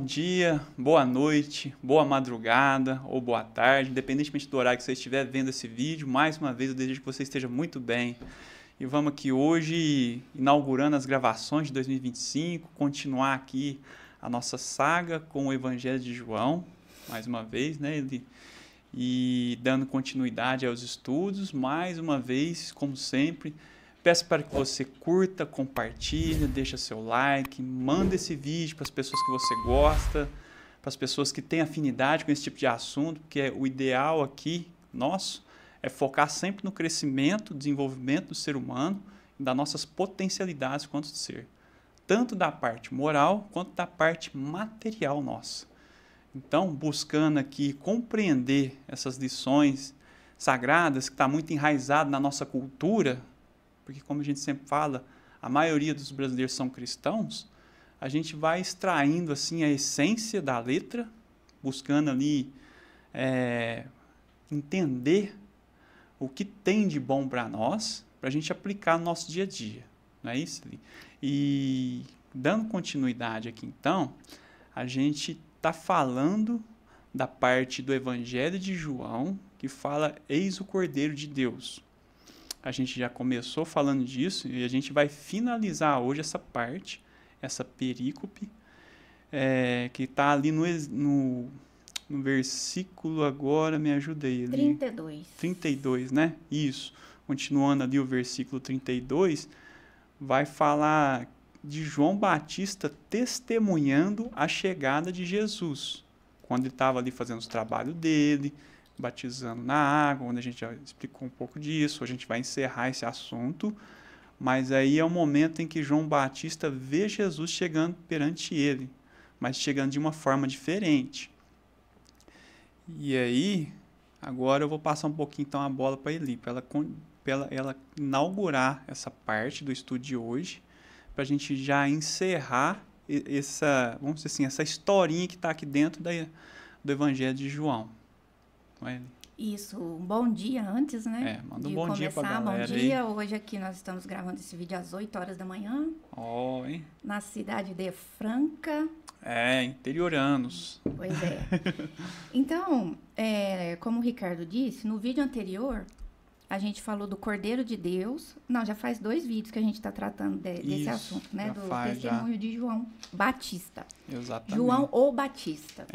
dia, boa noite, boa madrugada ou boa tarde, independentemente do horário que você estiver vendo esse vídeo. Mais uma vez eu desejo que você esteja muito bem. E vamos aqui hoje, inaugurando as gravações de 2025, continuar aqui a nossa saga com o Evangelho de João, mais uma vez, né? E dando continuidade aos estudos, mais uma vez, como sempre. Peço para que você curta, compartilhe, deixa seu like, manda esse vídeo para as pessoas que você gosta, para as pessoas que têm afinidade com esse tipo de assunto, porque o ideal aqui nosso é focar sempre no crescimento, desenvolvimento do ser humano e das nossas potencialidades quanto ser, tanto da parte moral quanto da parte material nossa. Então, buscando aqui compreender essas lições sagradas que está muito enraizado na nossa cultura, porque como a gente sempre fala, a maioria dos brasileiros são cristãos, a gente vai extraindo assim a essência da letra, buscando ali entender o que tem de bom para nós, para a gente aplicar no nosso dia a dia, não é isso? E dando continuidade aqui então, a gente está falando da parte do Evangelho de João, que fala, eis o Cordeiro de Deus. A gente já começou falando disso e a gente vai finalizar hoje essa parte, essa perícope, que está ali no versículo agora, me ajuda aí. 32. 32, né? Isso. Continuando ali o versículo 32, vai falar de João Batista testemunhando a chegada de Jesus, quando ele estava ali fazendo os trabalhos dele, batizando na água, onde a gente já explicou um pouco disso. A gente vai encerrar esse assunto, mas aí é o momento em que João Batista vê Jesus chegando perante ele, mas chegando de uma forma diferente. E aí, agora eu vou passar um pouquinho então a bola para Eli, para ela inaugurar essa parte do estudo de hoje, para a gente já encerrar essa, vamos dizer assim, essa historinha que está aqui dentro do Evangelho de João. Isso, um bom dia antes, né? Manda um bom dia pra galera. Bom dia, hoje aqui nós estamos gravando esse vídeo às 8 horas da manhã. Hein? Na cidade de Franca. Interioranos. Pois é. Então, como o Ricardo disse, no vídeo anterior, a gente falou do Cordeiro de Deus. Não, já faz 2 vídeos que a gente está tratando desse assunto, né? Do testemunho de João Batista. Exatamente. João ou Batista.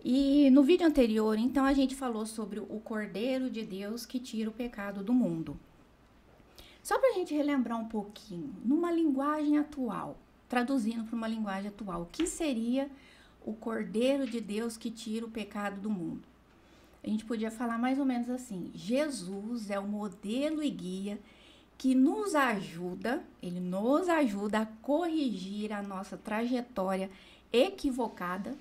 E no vídeo anterior, então, a gente falou sobre o Cordeiro de Deus que tira o pecado do mundo. Só para a gente relembrar um pouquinho, numa linguagem atual, traduzindo para uma linguagem atual, o que seria o Cordeiro de Deus que tira o pecado do mundo? A gente podia falar mais ou menos assim: Jesus é o modelo e guia que nos ajuda, ele nos ajuda a corrigir a nossa trajetória equivocada,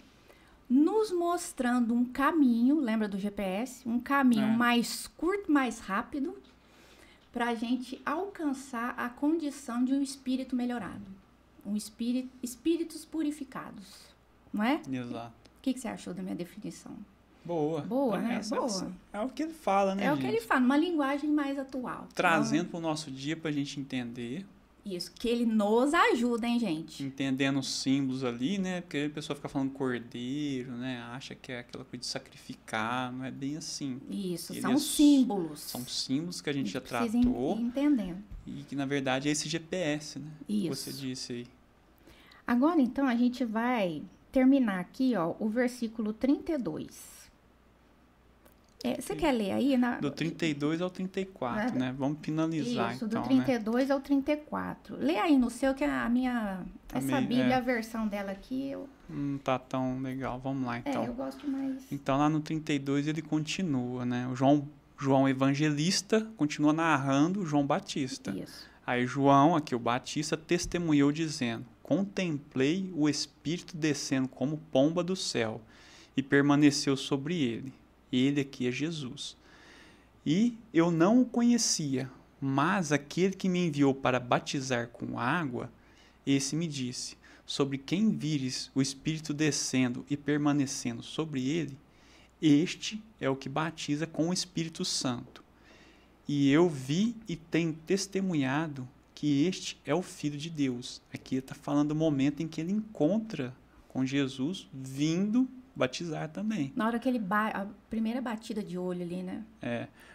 nos mostrando um caminho, lembra do GPS? Um caminho mais curto, mais rápido, para a gente alcançar a condição de um espírito melhorado. Espíritos purificados, não é? Exato. O que você achou da minha definição? Boa. Boa, né? Boa. É o que ele fala, né, gente? É o que ele fala, uma linguagem mais atual. Trazendo para o nosso dia para a gente entender. Isso, que ele nos ajuda, hein, gente? Entendendo os símbolos ali, né? Porque a pessoa fica falando cordeiro, né? Acha que é aquela coisa de sacrificar, não é bem assim. Isso, são símbolos. São símbolos que a gente já tratou. Entendendo. E que, na verdade, é esse GPS, né? Isso. Que você disse aí. Agora, então, a gente vai terminar aqui, ó, o versículo 32. Você quer ler aí? Do 32 ao 34, né? Vamos finalizar, isso, então, do 32 ao 34. Lê aí no seu, que a minha... essa Bíblia, a versão dela aqui... Não tá tão legal. Vamos lá, então. Eu gosto mais... Então, lá no 32, ele continua, né? O João Evangelista continua narrando João Batista. Isso. Aí João, aqui o Batista, testemunhou dizendo: contemplei o Espírito descendo como pomba do céu e permaneceu sobre ele. Ele aqui é Jesus. E eu não o conhecia, mas aquele que me enviou para batizar com água, esse me disse: sobre quem vires o Espírito descendo e permanecendo sobre ele, este é o que batiza com o Espírito Santo. E eu vi e tenho testemunhado que este é o Filho de Deus. Aqui ele está falando do momento em que ele encontra com Jesus vindo batizar também. Na hora que a primeira batida de olho ali, né?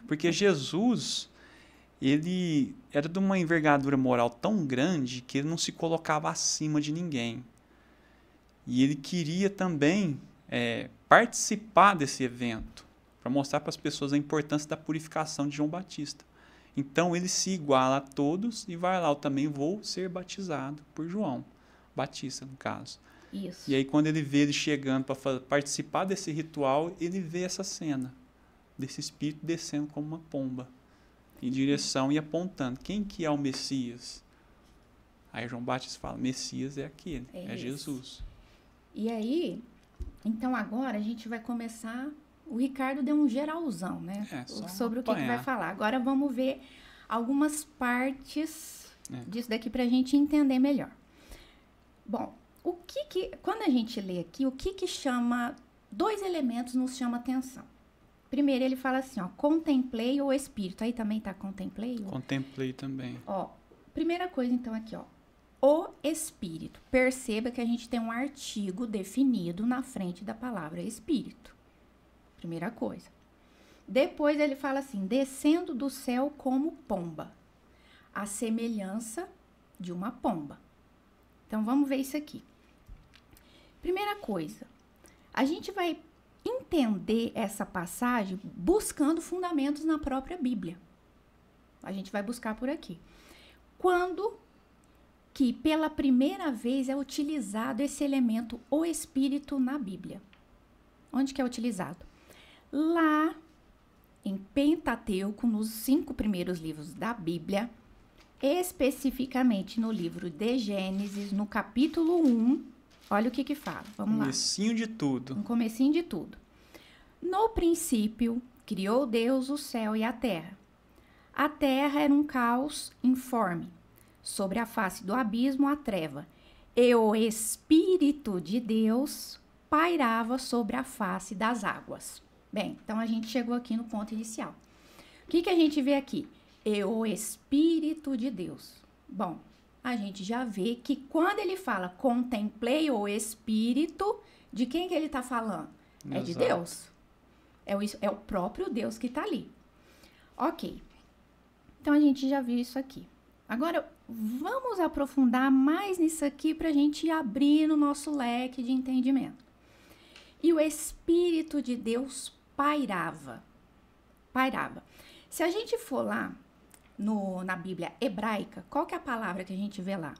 Porque Jesus, ele era de uma envergadura moral tão grande que ele não se colocava acima de ninguém. E ele queria também participar desse evento, para mostrar para as pessoas a importância da purificação de João Batista. Então ele se iguala a todos e vai lá, eu também vou ser batizado por João Batista, no caso. Isso. E aí quando ele vê ele chegando para participar desse ritual, ele vê essa cena desse espírito descendo como uma pomba em direção e apontando. Quem que é o Messias? Aí João Batista fala, Messias é aquele, é Jesus. E aí, então agora a gente vai começar... O Ricardo deu um geralzão, né? Sobre o que vai falar. Agora vamos ver algumas partes disso daqui para a gente entender melhor. Bom, quando a gente lê aqui, o que chama... 2 elementos nos chama atenção. Primeiro ele fala assim, ó, contemplei o Espírito. Aí também tá contemplei? Contemplei também. Ó, primeira coisa então aqui, ó. O Espírito. Perceba que a gente tem um artigo definido na frente da palavra Espírito. Primeira coisa. Depois ele fala assim, descendo do céu como pomba. A semelhança de uma pomba. Então, vamos ver isso aqui. Primeira coisa. A gente vai entender essa passagem buscando fundamentos na própria Bíblia. A gente vai buscar por aqui. Quando que pela primeira vez é utilizado esse elemento, o Espírito, na Bíblia? Onde que é utilizado? Lá em Pentateuco, nos 5 primeiros livros da Bíblia, especificamente no livro de Gênesis, no capítulo 1, olha o que fala. Vamos lá. Comecinho de tudo. Um comecinho de tudo. No princípio, criou Deus o céu e a terra. A terra era um caos informe, sobre a face do abismo a treva, e o Espírito de Deus pairava sobre a face das águas. Bem, então a gente chegou aqui no ponto inicial. O que a gente vê aqui? E o Espírito de Deus. Bom, a gente já vê que quando ele fala contemplei o Espírito, de quem que ele está falando? É de Deus. É o próprio Deus que está ali. Ok. Então a gente já viu isso aqui. Agora, vamos aprofundar mais nisso aqui para a gente ir abrindo o nosso leque de entendimento. E o Espírito de Deus pairava. Se a gente for lá na Bíblia hebraica, qual que é a palavra que a gente vê lá?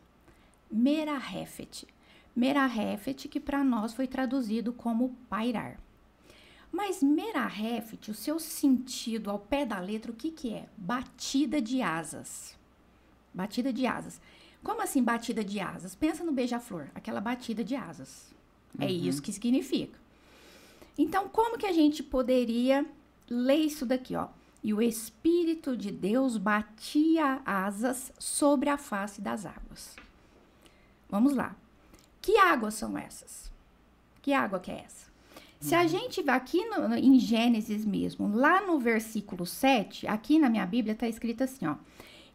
Merahefet. Merahefet, que para nós foi traduzido como pairar. Mas Merahefet, o seu sentido ao pé da letra, o que é? Batida de asas. Batida de asas. Como assim batida de asas? Pensa no beija-flor, aquela batida de asas. É isso que significa. Então, como que a gente poderia ler isso daqui, ó? E o Espírito de Deus batia asas sobre a face das águas. Vamos lá. Que águas são essas? Que água que é essa? Se a gente vai aqui em Gênesis mesmo, lá no versículo 7, aqui na minha Bíblia está escrito assim, ó.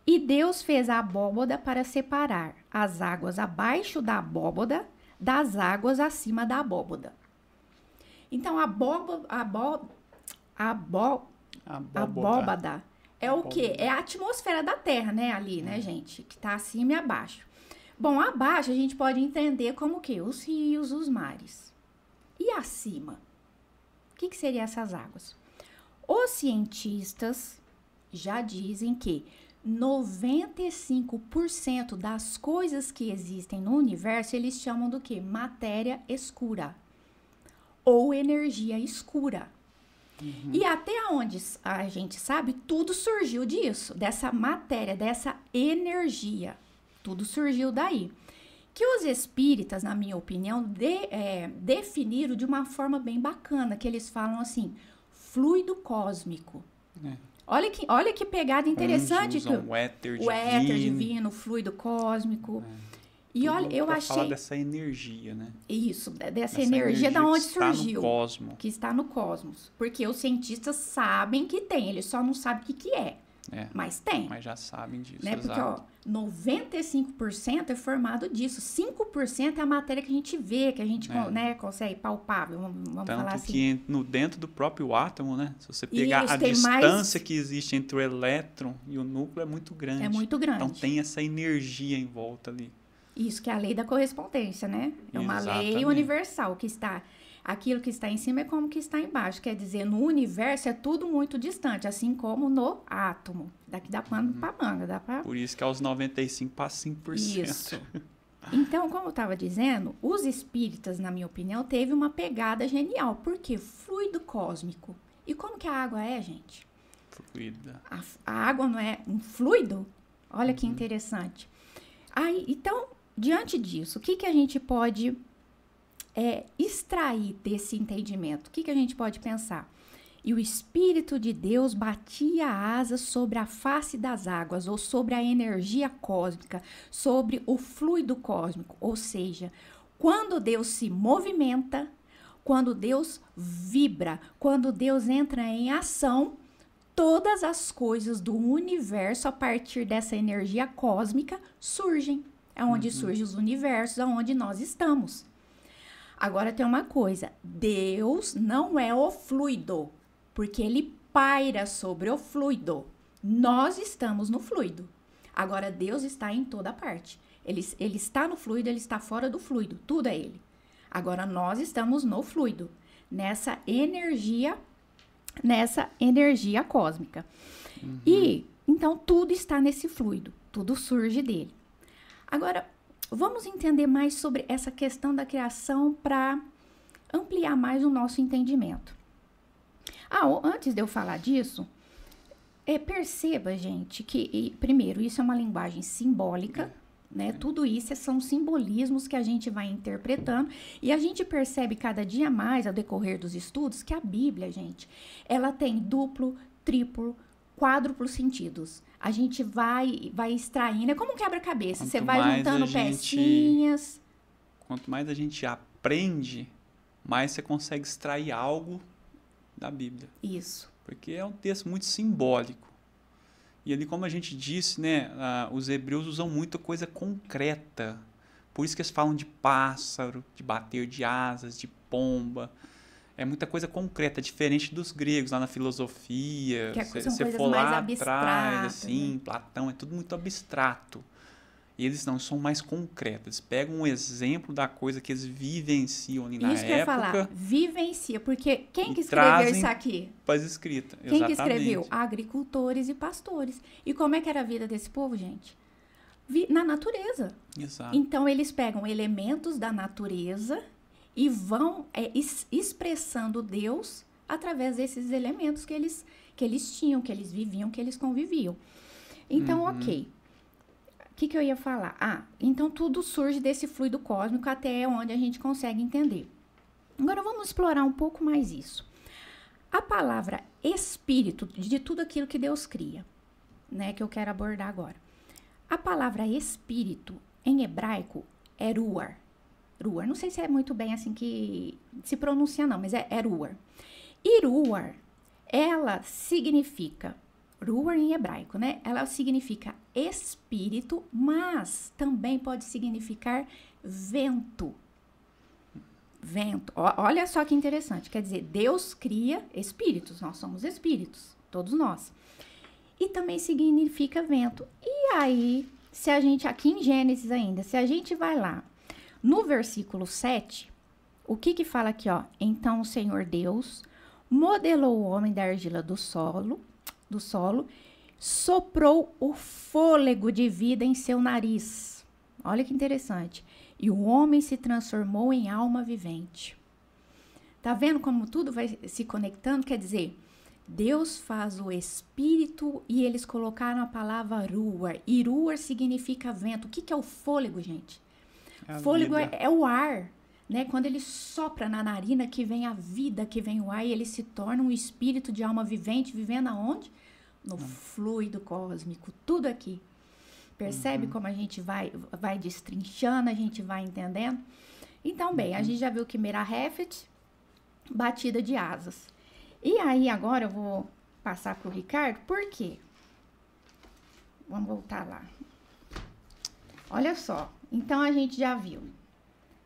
E Deus fez a abóboda para separar as águas abaixo da abóboda das águas acima da abóboda. Então, a abóbada é o quê? É a atmosfera da Terra, né? Ali, né, gente? Que tá acima e abaixo. Bom, abaixo a gente pode entender como o quê? Os rios, os mares. E acima? O que seriam essas águas? Os cientistas já dizem que 95% das coisas que existem no universo, eles chamam do quê? Matéria escura. Ou energia escura. E até onde a gente sabe, tudo surgiu disso, dessa matéria, dessa energia. Tudo surgiu daí. Que os espíritas, na minha opinião, definiram de uma forma bem bacana, que eles falam assim, fluido cósmico. Olha que pegada interessante. O éter divino, o fluido cósmico. E olha, eu achei... falar dessa energia, né? Isso, dessa energia da onde surgiu. Que está no cosmos. Que está no cosmos. Porque os cientistas sabem que tem, eles só não sabem o que é. Mas tem. Mas já sabem disso, né? Porque, ó, 95% é formado disso. 5% é a matéria que a gente vê, que a gente né, consegue palpável, vamos falar assim. Tanto que dentro do próprio átomo, né? Se você pegar a distância que existe entre o elétron e o núcleo é muito grande. É muito grande. Então tem essa energia em volta ali. Isso que é a lei da correspondência, né? É uma lei universal que está... Aquilo que está em cima é como que está embaixo. Quer dizer, no universo é tudo muito distante, assim como no átomo. Daqui dá pano para manga, dá para... Por isso que aos 95 para 5%. Isso. Então, como eu estava dizendo, os espíritas, na minha opinião, teve uma pegada genial. Por quê? Fluido cósmico. E como que a água é, gente? Fluida. A água não é um fluido? Olha que interessante. Aí, então, diante disso, o que a gente pode... extrair desse entendimento. O que a gente pode pensar? E o Espírito de Deus batia asas sobre a face das águas, ou sobre a energia cósmica, sobre o fluido cósmico. Ou seja, quando Deus se movimenta, quando Deus vibra, quando Deus entra em ação, todas as coisas do universo, a partir dessa energia cósmica, surgem. É onde surgem os universos, aonde nós estamos. Agora tem uma coisa, Deus não é o fluido, porque ele paira sobre o fluido. Nós estamos no fluido. Agora Deus está em toda parte. Ele está no fluido, ele está fora do fluido, tudo é ele. Agora nós estamos no fluido, nessa energia cósmica. E então tudo está nesse fluido, tudo surge dele. Agora, vamos entender mais sobre essa questão da criação para ampliar mais o nosso entendimento. Antes de eu falar disso, perceba, gente, que, primeiro, isso é uma linguagem simbólica, né? Tudo isso são simbolismos que a gente vai interpretando e a gente percebe cada dia mais, ao decorrer dos estudos, que a Bíblia, gente, ela tem duplo, triplo, quádruplos sentidos. A gente vai extraindo, é como um quebra-cabeça. Você vai juntando pecinhas. Quanto mais a gente aprende, mais você consegue extrair algo da Bíblia. Isso. Porque é um texto muito simbólico. E ali, como a gente disse, né, os hebreus usam muita coisa concreta. Por isso que eles falam de pássaro, de bater de asas, de pomba. É muita coisa concreta, diferente dos gregos lá na filosofia. Se você for lá atrás, assim, né? Platão, é tudo muito abstrato. E eles não são mais concretos. Eles pegam um exemplo da coisa que eles vivenciam ali na época. Isso que eu ia falar, vivencia, porque quem que escreveu isso aqui? Faz escrita, exatamente. Quem que escreveu? Agricultores e pastores. E como é que era a vida desse povo, gente? Na natureza. Exato. Então, eles pegam elementos da natureza e vão expressando Deus através desses elementos que eles tinham, que eles viviam, que eles conviviam. Então, ok. O que eu ia falar? Então tudo surge desse fluido cósmico até onde a gente consegue entender. Agora vamos explorar um pouco mais isso. A palavra espírito, de tudo aquilo que Deus cria, né, que eu quero abordar agora. A palavra espírito, em hebraico, é ruar. Ruar, não sei se é muito bem assim que se pronuncia não, mas é ruar. E ruar, ela significa, ruar em hebraico, né? Ela significa espírito, mas também pode significar vento. Vento. Olha só que interessante. Quer dizer, Deus cria espíritos, nós somos espíritos, todos nós. E também significa vento. E aí, se a gente, aqui em Gênesis ainda, se a gente vai lá, no versículo 7, o que fala aqui, ó? Então o Senhor Deus modelou o homem da argila do solo, soprou o fôlego de vida em seu nariz. Olha que interessante. E o homem se transformou em alma vivente. Tá vendo como tudo vai se conectando? Quer dizer, Deus faz o espírito e eles colocaram a palavra ruar. E ruar significa vento. O que é o fôlego, gente? Fôlego é o ar, né? Quando ele sopra na narina, que vem a vida, que vem o ar, e ele se torna um espírito de alma vivente, vivendo aonde? No fluido cósmico, tudo aqui. Percebe como a gente vai destrinchando, a gente vai entendendo? Então, bem, a gente já viu que Merahefet, batida de asas. E aí, agora eu vou passar para o Ricardo, por quê? Vamos voltar lá. Olha só. Então, a gente já viu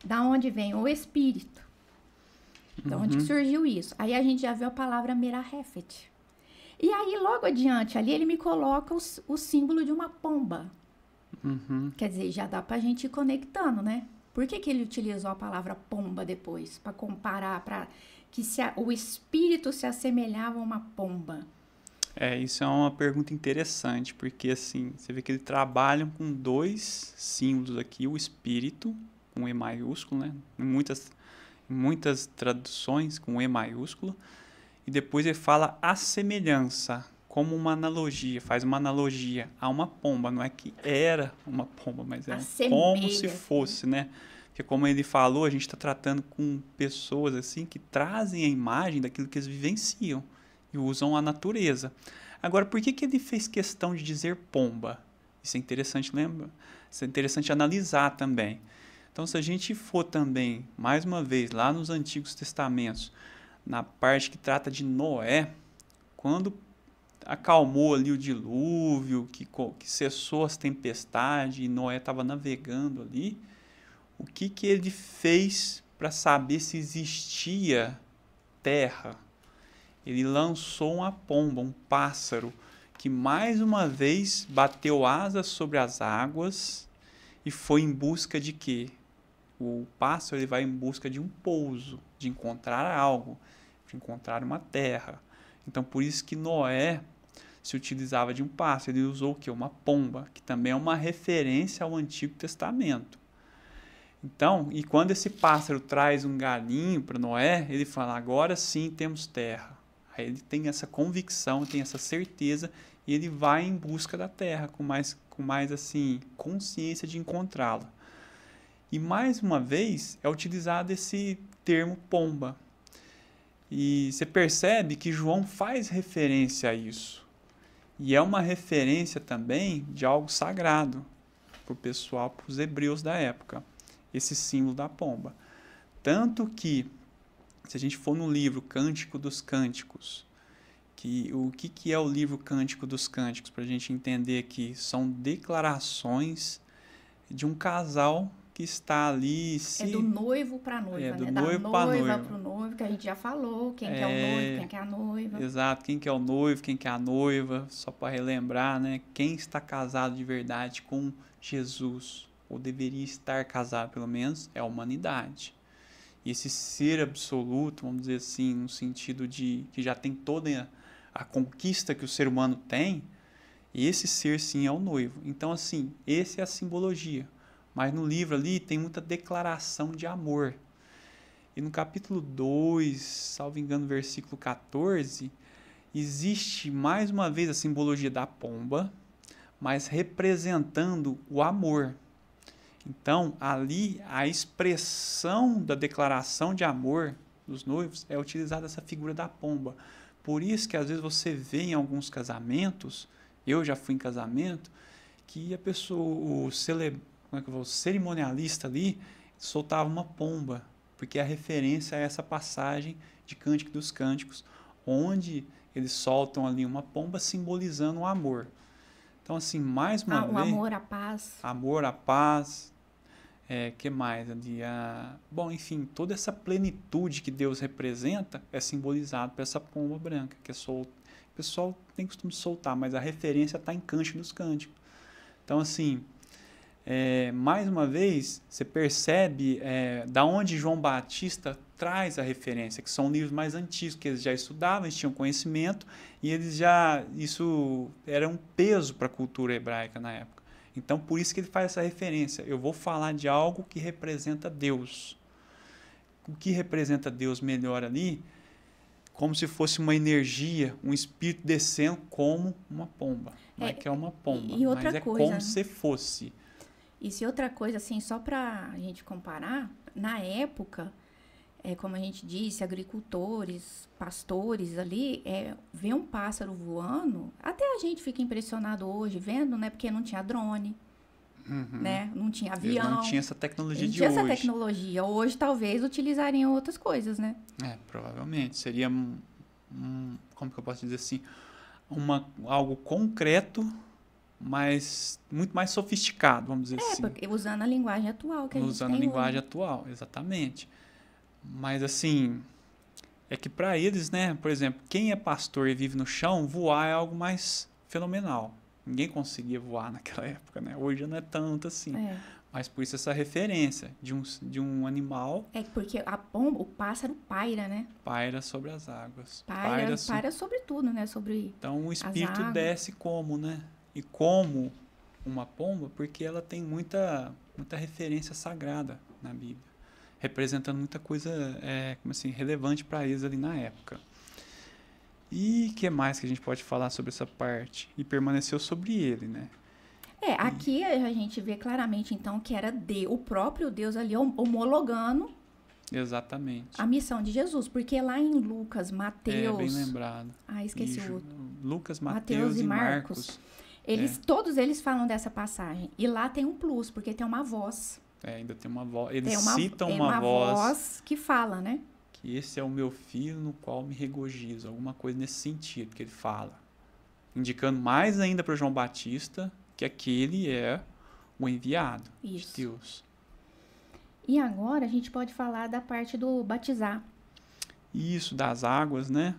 da onde vem o espírito. Da onde que surgiu isso. Aí, a gente já viu a palavra Merahefet. E aí, logo adiante, ali, ele me coloca o símbolo de uma pomba. Quer dizer, já dá pra gente ir conectando, né? Por que ele utilizou a palavra pomba depois? Para comparar, para que o espírito se assemelhava a uma pomba. Isso é uma pergunta interessante, porque assim, você vê que eles trabalham com dois símbolos aqui, o espírito, com E maiúsculo, né? Em muitas traduções com E maiúsculo, e depois ele fala a semelhança, como uma analogia, faz uma analogia a uma pomba, não é que era uma pomba, mas é como se fosse, né? Porque como ele falou, a gente está tratando com pessoas assim que trazem a imagem daquilo que eles vivenciam e usam a natureza. Agora, por que ele fez questão de dizer pomba? Isso é interessante, lembra? Isso é interessante analisar também. Então, se a gente for também, mais uma vez, lá nos Antigos Testamentos, na parte que trata de Noé, quando acalmou ali o dilúvio, que cessou as tempestades e Noé estava navegando ali, o que ele fez para saber se existia terra? Ele lançou uma pomba, um pássaro, que mais uma vez bateu asas sobre as águas e foi em busca de quê? O pássaro ele vai em busca de um pouso, de encontrar algo, de encontrar uma terra. Então, por isso que Noé se utilizava de um pássaro. Ele usou o quê? Uma pomba, que também é uma referência ao Antigo Testamento. Então, e quando esse pássaro traz um galinho para Noé, ele fala, agora sim temos terra. Aí ele tem essa convicção, tem essa certeza, e ele vai em busca da terra, com mais assim, consciência de encontrá-la. E mais uma vez é utilizado esse termo pomba. E você percebe que João faz referência a isso. E é uma referência também de algo sagrado para o pessoal, para os hebreus da época, esse símbolo da pomba. Tanto que, se a gente for no livro Cântico dos Cânticos, o que é o livro Cântico dos Cânticos? Para a gente entender aqui, são declarações de um casal que está ali... É do noivo para a noiva, né? Da noiva para o noivo, que a gente já falou, quem que é o noivo, quem que é a noiva. Exato, quem que é o noivo, quem que é a noiva, só para relembrar, né? Quem está casado de verdade com Jesus, ou deveria estar casado pelo menos, é a humanidade. E esse ser absoluto, vamos dizer assim, no sentido de que já tem toda a conquista que o ser humano tem, esse ser sim é o noivo. Então, assim, essa é a simbologia. Mas no livro ali tem muita declaração de amor. E no capítulo 2, salvo engano, versículo 14, existe mais uma vez a simbologia da pomba, mas representando o amor. Então, ali, a expressão da declaração de amor dos noivos é utilizada essa figura da pomba. Por isso que, às vezes, você vê em alguns casamentos, eu já fui em casamento, que a pessoa, o cerimonialista ali, soltava uma pomba, porque a referência é essa passagem de Cântico dos Cânticos, onde eles soltam ali uma pomba simbolizando o amor. Então, assim, mais uma vez... O amor, a paz. Amor, a paz... que mais ali? Bom, enfim, toda essa plenitude que Deus representa é simbolizado por essa pomba branca, que é solta. O pessoal tem costume de soltar, mas a referência está em Cântico dos Cânticos. Então, assim, mais uma vez, você percebe da onde João Batista traz a referência, que são livros mais antigos, que eles já estudavam, eles tinham conhecimento, e isso era um peso para a cultura hebraica na época. Então, por isso que ele faz essa referência. Eu vou falar de algo que representa Deus. O que representa Deus melhor ali, como se fosse uma energia, um espírito descendo como uma pomba. Não é que é uma pomba, mas é como se fosse. Isso e outra coisa, assim, só para a gente comparar, na época, como a gente disse, agricultores, pastores ali, ver um pássaro voando, até a gente fica impressionado hoje vendo, né? Porque não tinha drone, né? Não tinha avião. Não tinha essa tecnologia de hoje. Não tinha essa tecnologia. Hoje, talvez, utilizariam outras coisas, né? Provavelmente. Seria, como que eu posso dizer assim, algo concreto mas muito mais sofisticado, vamos dizer assim. Porque usando a linguagem atual que a gente Usando tem a linguagem hoje. atual, exatamente. Mas, assim, é que para eles, né, por exemplo, quem é pastor e vive no chão, voar é algo mais fenomenal. Ninguém conseguia voar naquela época, né? Hoje já não é tanto assim. Mas por isso essa referência de um animal... É porque a pomba, o pássaro paira, né? Paira sobre as águas. Paira sobre tudo, né? Sobre então o espírito as águas. desce como, né? E como uma pomba, porque ela tem muita referência sagrada na Bíblia, representando muita coisa como assim, relevante para eles ali na época. E o que mais que a gente pode falar sobre essa parte? E permaneceu sobre ele, né? Aqui a gente vê claramente, então, que era o próprio Deus ali homologando exatamente a missão de Jesus. Porque lá em Lucas, Mateus... bem lembrado. Esqueci o outro. Lucas, Mateus e Marcos. Todos eles falam dessa passagem. E lá tem um plus, porque tem uma voz. Ainda tem uma voz. Eles citam uma voz que fala, né? Que esse é o meu filho no qual me regozijo. Alguma coisa nesse sentido que ele fala. Indicando mais ainda para João Batista que aquele é o enviado de Deus. E agora a gente pode falar da parte do batizar. Isso, das águas, né?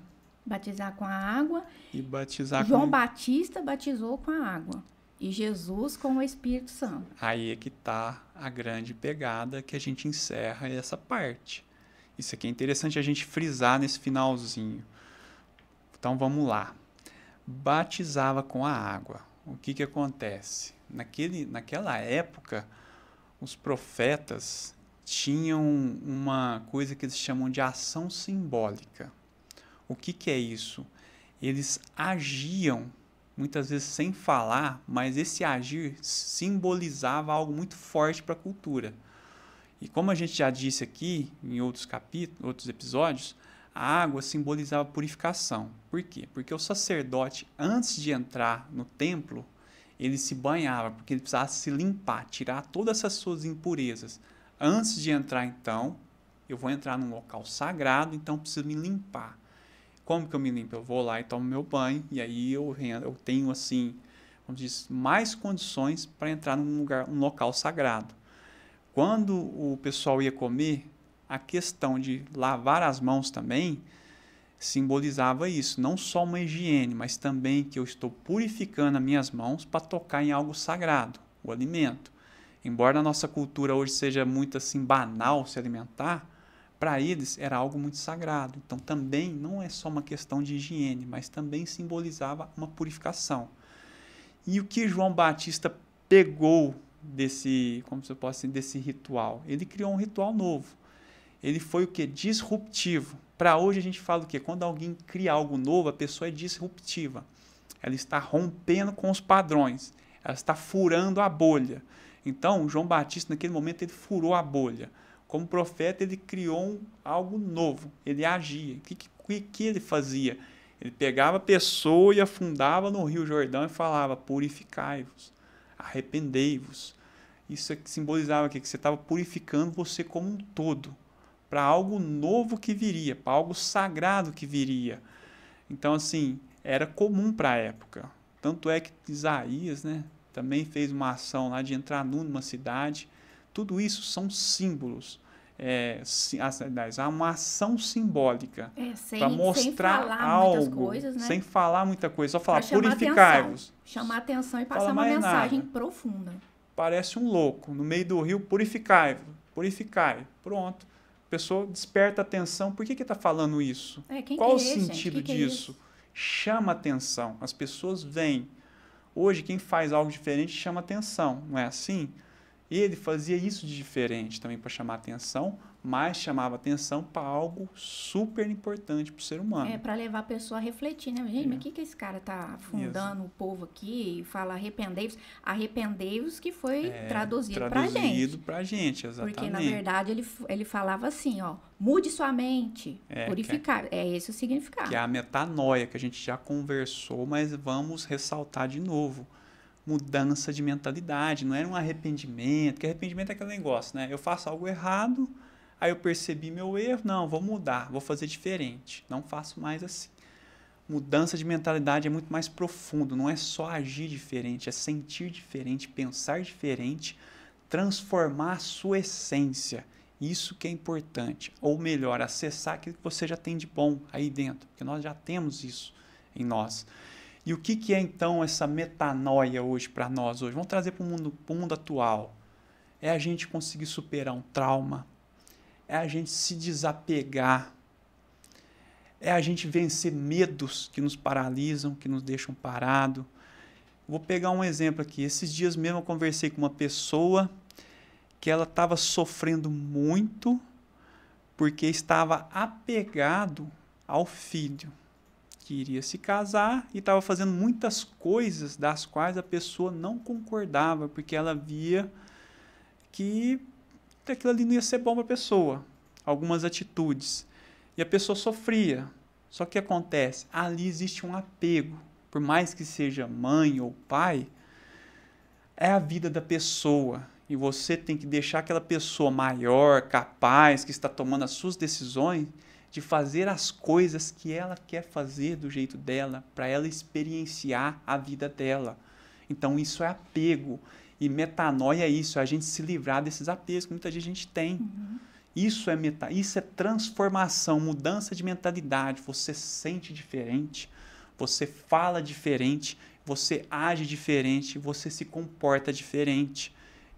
Batizar com a água. E batizar João Batista batizou com a água. E Jesus com o Espírito Santo. Aí é que está a grande pegada que a gente encerra essa parte. Isso aqui é interessante a gente frisar nesse finalzinho. Então vamos lá. Batizava com a água. O que acontece? Naquela época, os profetas tinham uma coisa que eles chamam de ação simbólica. O que é isso? Eles agiam, muitas vezes sem falar, mas esse agir simbolizava algo muito forte para a cultura. E como a gente já disse aqui, em outros capítulos, outros episódios, a água simbolizava purificação. Por quê? Porque o sacerdote, antes de entrar no templo, ele se banhava, porque ele precisava se limpar, tirar todas essas suas impurezas. Antes de entrar, então, eu vou entrar num local sagrado, então preciso me limpar. Como que eu me limpo? Eu vou lá e tomo meu banho, e aí eu tenho, assim, como diz, mais condições para entrar num local sagrado. Quando o pessoal ia comer, a questão de lavar as mãos também simbolizava isso. Não só uma higiene, mas também que eu estou purificando as minhas mãos para tocar em algo sagrado, o alimento. Embora na nossa cultura hoje seja muito assim banal se alimentar, para eles era algo muito sagrado. Então também não é só uma questão de higiene, mas também simbolizava uma purificação. E o que João Batista pegou desse ritual? Ele criou um ritual novo. Ele foi o que? Disruptivo. Para hoje a gente fala o quê? Quando alguém cria algo novo, a pessoa é disruptiva. Ela está rompendo com os padrões. Ela está furando a bolha. Então, João Batista, naquele momento, ele furou a bolha. Como profeta, ele criou algo novo. Ele agia. O que ele fazia? Ele pegava a pessoa e afundava no Rio Jordão e falava: purificai-vos, arrependei-vos. Isso simbolizava o quê? Que você estava purificando você como um todo, para algo novo que viria, para algo sagrado que viria. Então, assim, era comum para a época. Tanto é que Isaías, né, também fez uma ação lá de entrar numa cidade. Tudo isso são símbolos. Há uma ação simbólica para mostrar algo, né? Sem falar muita coisa, só falar purificai-vos. Chamar atenção e passar uma mensagem profunda. Parece um louco, no meio do rio, purificai-vos, purificai, pronto. A pessoa desperta atenção, por que está falando isso? Qual o sentido disso? Chama atenção, as pessoas veem. Hoje, quem faz algo diferente chama atenção, não é assim? Ele fazia isso de diferente também para chamar atenção, mas chamava atenção para algo super importante para o ser humano. Para levar a pessoa a refletir, né? Gente, mas o que esse cara está afundando o povo aqui e fala arrependei-vos? Arrependei-vos que foi traduzido para a gente. Traduzido para a gente, exatamente. Porque, na verdade, ele falava assim, ó, mude sua mente, purificar. É esse o significado. Que é a metanoia, que a gente já conversou, mas vamos ressaltar de novo. Mudança de mentalidade, não era um arrependimento, porque arrependimento é aquele negócio, né? Eu faço algo errado, aí eu percebi meu erro, não, vou mudar, vou fazer diferente, não faço mais assim. Mudança de mentalidade é muito mais profundo, não é só agir diferente, é sentir diferente, pensar diferente, transformar a sua essência. Isso que é importante. Ou melhor, acessar aquilo que você já tem de bom aí dentro, porque nós já temos isso em nós. E o que é então essa metanoia hoje para nós hoje? Vamos trazer para o mundo atual. É a gente conseguir superar um trauma, é a gente se desapegar, é a gente vencer medos que nos paralisam, que nos deixam parados. Vou pegar um exemplo aqui. Esses dias mesmo eu conversei com uma pessoa que ela estava sofrendo muito porque estava apegado ao filho, que iria se casar e estava fazendo muitas coisas das quais a pessoa não concordava, porque ela via que aquilo ali não ia ser bom para a pessoa, algumas atitudes. E a pessoa sofria. Só que o que acontece? Ali existe um apego. Por mais que seja mãe ou pai, é a vida da pessoa. E você tem que deixar aquela pessoa maior, capaz, que está tomando as suas decisões, de fazer as coisas que ela quer fazer do jeito dela, para ela experienciar a vida dela. Então isso é apego. E metanoia é isso, é a gente se livrar desses apegos que muita gente tem. Uhum. Isso é transformação, mudança de mentalidade. Você sente diferente, você fala diferente, você age diferente, você se comporta diferente.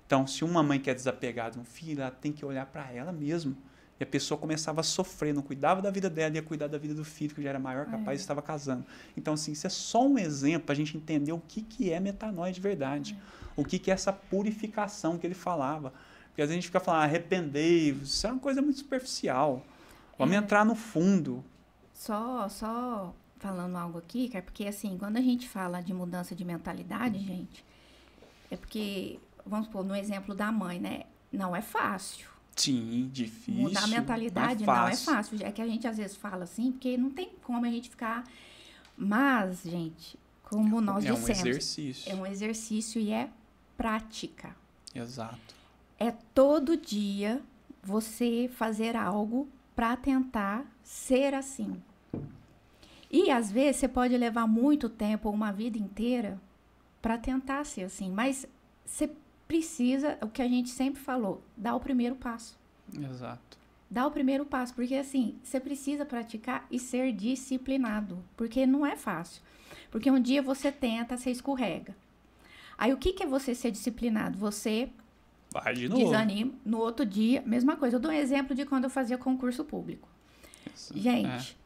Então, se uma mãe quer desapegar de um filho, ela tem que olhar para ela mesma. E a pessoa começava a sofrer, não cuidava da vida dela, ia cuidar da vida do filho, que já era maior, capaz, estava casando. Então, assim, isso é só um exemplo para a gente entender o que é metanoia de verdade. O que é essa purificação que ele falava. Porque às vezes a gente fica falando, arrependei-vos, isso é uma coisa muito superficial. Vamos entrar no fundo. Só falando algo aqui, cara, porque assim, quando a gente fala de mudança de mentalidade, gente, é porque, vamos supor, no exemplo da mãe, né? Não é fácil. Sim, difícil. Mudar a mentalidade não é fácil. É que a gente às vezes fala assim, porque não tem como a gente ficar... Mas, gente, como nós dissemos... É um exercício. É um exercício e é prática. Exato. É todo dia você fazer algo para tentar ser assim. E, às vezes, você pode levar muito tempo, uma vida inteira, para tentar ser assim. Mas você precisa, o que a gente sempre falou, dar o primeiro passo. Exato. Dar o primeiro passo, porque, assim, você precisa praticar e ser disciplinado. Porque não é fácil. Porque um dia você tenta, você escorrega. Aí, o que é você ser disciplinado? Você... Vai de novo. Desanima. No outro dia, mesma coisa. Eu dou um exemplo de quando eu fazia concurso público. Isso. Gente,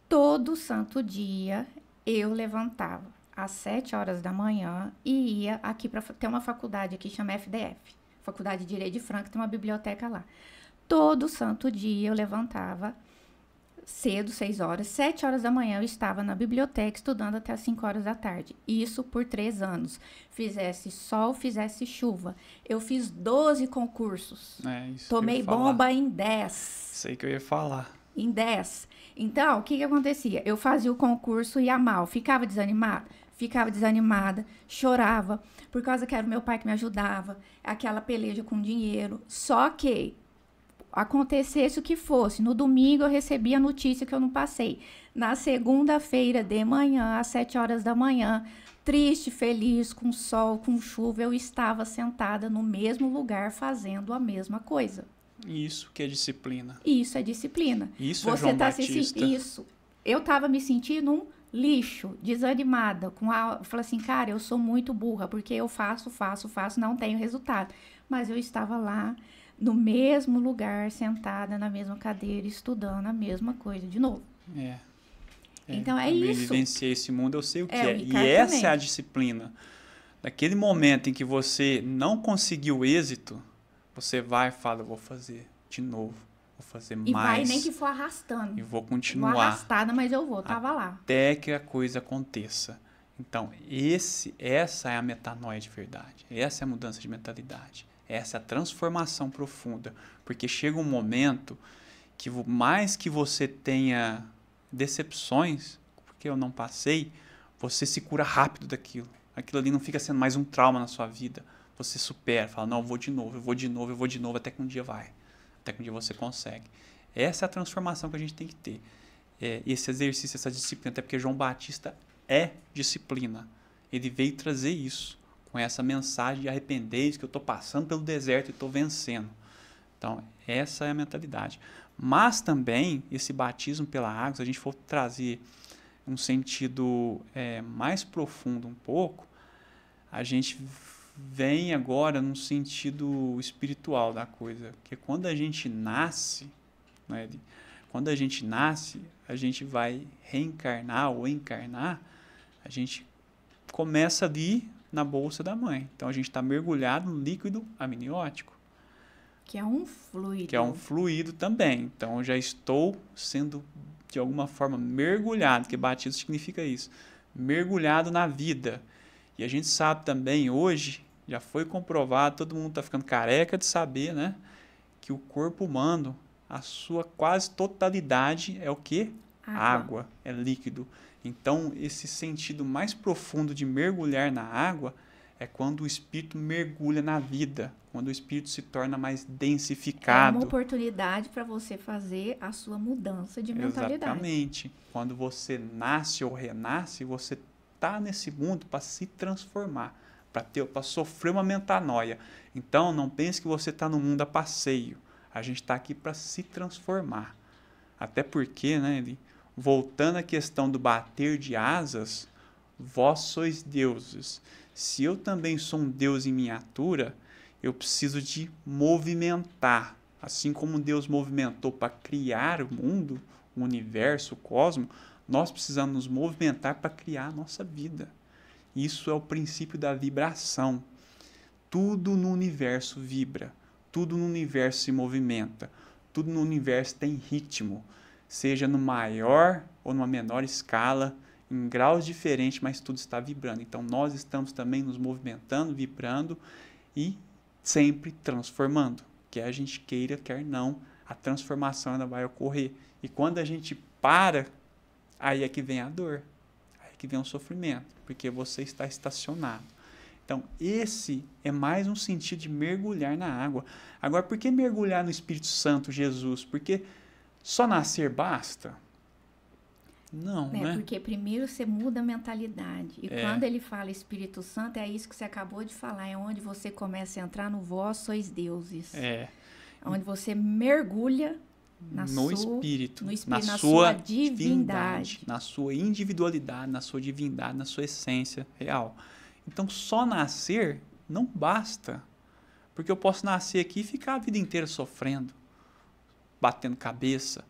todo santo dia eu levantava às 7 horas da manhã e ia aqui para ter uma faculdade aqui, chama FDF. Faculdade de Direito de Franca, tem uma biblioteca lá. Todo santo dia eu levantava cedo, 6 horas. 7 horas da manhã eu estava na biblioteca estudando até as 5 horas da tarde. Isso por 3 anos. Fizesse sol, fizesse chuva. Eu fiz 12 concursos. Isso tomei bomba em 10. Sei que eu ia falar. Em 10. Então, o que acontecia? Eu fazia o concurso e ia mal. Ficava desanimada? Ficava desanimada. Chorava. Por causa que era o meu pai que me ajudava. Aquela peleja com dinheiro. Só que... acontecesse o que fosse, no domingo eu recebia a notícia que eu não passei. Na segunda-feira de manhã, às 7 horas da manhã, triste, feliz, com sol, com chuva, eu estava sentada no mesmo lugar fazendo a mesma coisa. Isso que é disciplina. Isso é disciplina. Isso é João Batista. Isso. Eu estava me sentindo um lixo, desanimada. Eu falei assim, cara, eu sou muito burra, porque eu faço, não tenho resultado. Mas eu estava lá... no mesmo lugar, sentada na mesma cadeira, estudando a mesma coisa de novo. Então é isso. Eu vivenciei esse mundo, eu sei o que é. E essa é a disciplina. Naquele momento em que você não conseguiu êxito, você vai e fala, vou fazer de novo, vou fazer mais. E vai nem que for arrastando. E vou continuar. Vou arrastada, mas eu vou, tava lá. Até que a coisa aconteça. Então, essa é a metanoia de verdade. Essa é a mudança de mentalidade. Essa é a transformação profunda. Porque chega um momento que, mais que você tenha decepções, porque eu não passei, você se cura rápido daquilo. Aquilo ali não fica sendo mais um trauma na sua vida. Você supera, fala, não, eu vou de novo, até que um dia vai. Até que um dia você consegue. Essa é a transformação que a gente tem que ter. esse exercício, essa disciplina, até porque João Batista é disciplina. Ele veio trazer isso, com essa mensagem de arrependei-vos que eu estou passando pelo deserto e estou vencendo. Então, essa é a mentalidade. Mas também, esse batismo pela água, se a gente for trazer um sentido mais profundo um pouco, a gente vem agora num sentido espiritual da coisa. Que quando a gente nasce, né, quando a gente nasce, a gente vai reencarnar ou encarnar, a gente começa ali na bolsa da mãe. Então, a gente está mergulhado no líquido amniótico. Que é um fluido. Que é um fluido também. Então, eu já estou sendo, de alguma forma, mergulhado, que batismo significa isso. Mergulhado na vida. E a gente sabe também, hoje, já foi comprovado, todo mundo está ficando careca de saber, né? Que o corpo humano, a sua quase totalidade é o quê? Água. É líquido. Então, esse sentido mais profundo de mergulhar na água é quando o espírito mergulha na vida, quando o espírito se torna mais densificado. É uma oportunidade para você fazer a sua mudança de mentalidade. Exatamente. Quando você nasce ou renasce, você está nesse mundo para se transformar, para sofrer uma metanoia. Então, não pense que você está no mundo a passeio. A gente está aqui para se transformar. Até porque, né, voltando à questão do bater de asas, vós sois deuses. Se eu também sou um Deus em miniatura, eu preciso de movimentar. Assim como Deus movimentou para criar o mundo, o universo, o cosmos, nós precisamos nos movimentar para criar a nossa vida. Isso é o princípio da vibração. Tudo no universo vibra, tudo no universo se movimenta, tudo no universo tem ritmo, seja no maior ou numa menor escala, em graus diferentes, mas tudo está vibrando. Então, nós estamos também nos movimentando, vibrando e sempre transformando. Quer a gente queira, quer não, a transformação ainda vai ocorrer. E quando a gente para, aí é que vem a dor, aí é que vem o sofrimento, porque você está estacionado. Então, esse é mais um sentido de mergulhar na água. Agora, por que mergulhar no Espírito Santo, Jesus? Porque só nascer basta? Não, né? Porque primeiro você muda a mentalidade. E quando ele fala Espírito Santo, é isso que você acabou de falar. É onde você começa a entrar no vós sois deuses. Onde você mergulha no Espírito, na sua divindade, na sua individualidade, na sua divindade, na sua essência real. Então, só nascer não basta. Porque eu posso nascer aqui e ficar a vida inteira sofrendo, batendo cabeça.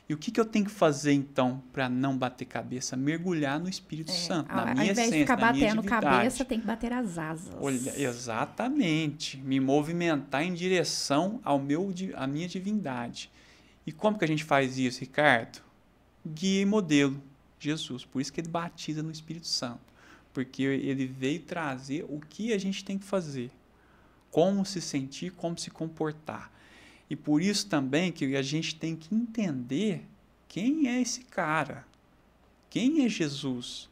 E o que eu tenho que fazer, então, para não bater cabeça? Mergulhar no Espírito Santo, na minha essência, na minha divindade. Ao invés de ficar batendo cabeça, tem que bater as asas. Olha, exatamente. Me movimentar em direção à minha divindade. E como que a gente faz isso, Ricardo? Guia e modelo, Jesus. Por isso que ele batiza no Espírito Santo. Porque ele veio trazer o que a gente tem que fazer. Como se sentir, como se comportar. E por isso também que a gente tem que entender quem é esse cara. Quem é Jesus?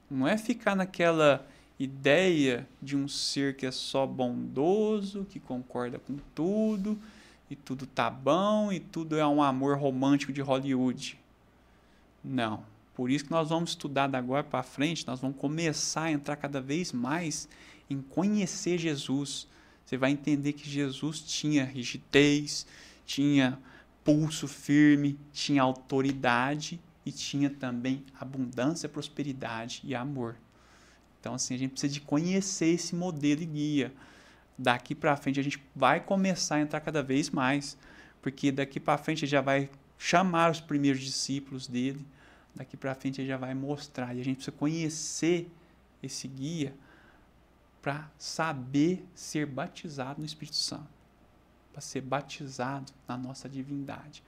Não é ficar naquela ideia de um ser que é só bondoso, que concorda com tudo, e tudo tá bom, e tudo é um amor romântico de Hollywood. Não. Por isso que nós vamos estudar da agora para frente, nós vamos começar a entrar cada vez mais em conhecer Jesus. Você vai entender que Jesus tinha rigidez, tinha pulso firme, tinha autoridade e tinha também abundância, prosperidade e amor. Então, assim, a gente precisa de conhecer esse modelo e guia. Daqui para frente a gente vai começar a entrar cada vez mais, porque daqui para frente ele já vai chamar os primeiros discípulos dele, daqui para frente ele já vai mostrar, e a gente precisa conhecer esse guia para saber ser batizado no Espírito Santo, para ser batizado na nossa divindade,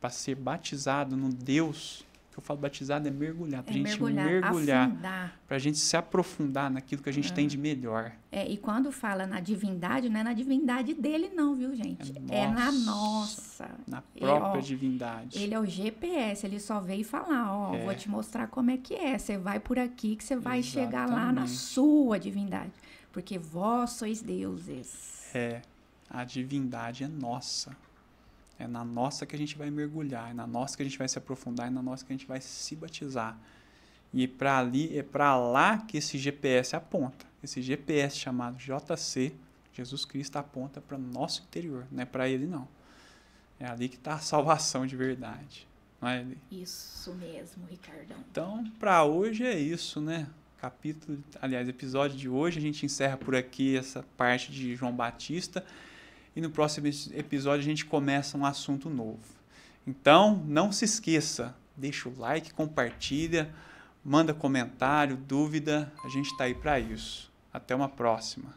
para ser batizado no Deus, que eu falo batizado é mergulhar, para a gente mergulhar, para a gente se aprofundar naquilo que a gente tem de melhor. E quando fala na divindade, não é na divindade dele não, viu, gente? É na nossa. Na própria divindade. Ele é o GPS, ele só veio falar, vou te mostrar como é que é, você vai por aqui que você vai chegar lá na sua divindade. Porque vós sois deuses. A divindade é nossa. É na nossa que a gente vai mergulhar, é na nossa que a gente vai se aprofundar, é na nossa que a gente vai se batizar. E é para lá que esse GPS aponta. Esse GPS chamado JC, Jesus Cristo, aponta para o nosso interior, não é para ele não. É ali que está a salvação de verdade. Não é, Eli? Isso mesmo, Ricardão. Então, para hoje é isso, né? Episódio de hoje, a gente encerra por aqui essa parte de João Batista. E no próximo episódio a gente começa um assunto novo. Então, não se esqueça, deixa o like, compartilha, manda comentário, dúvida, a gente está aí para isso. Até uma próxima.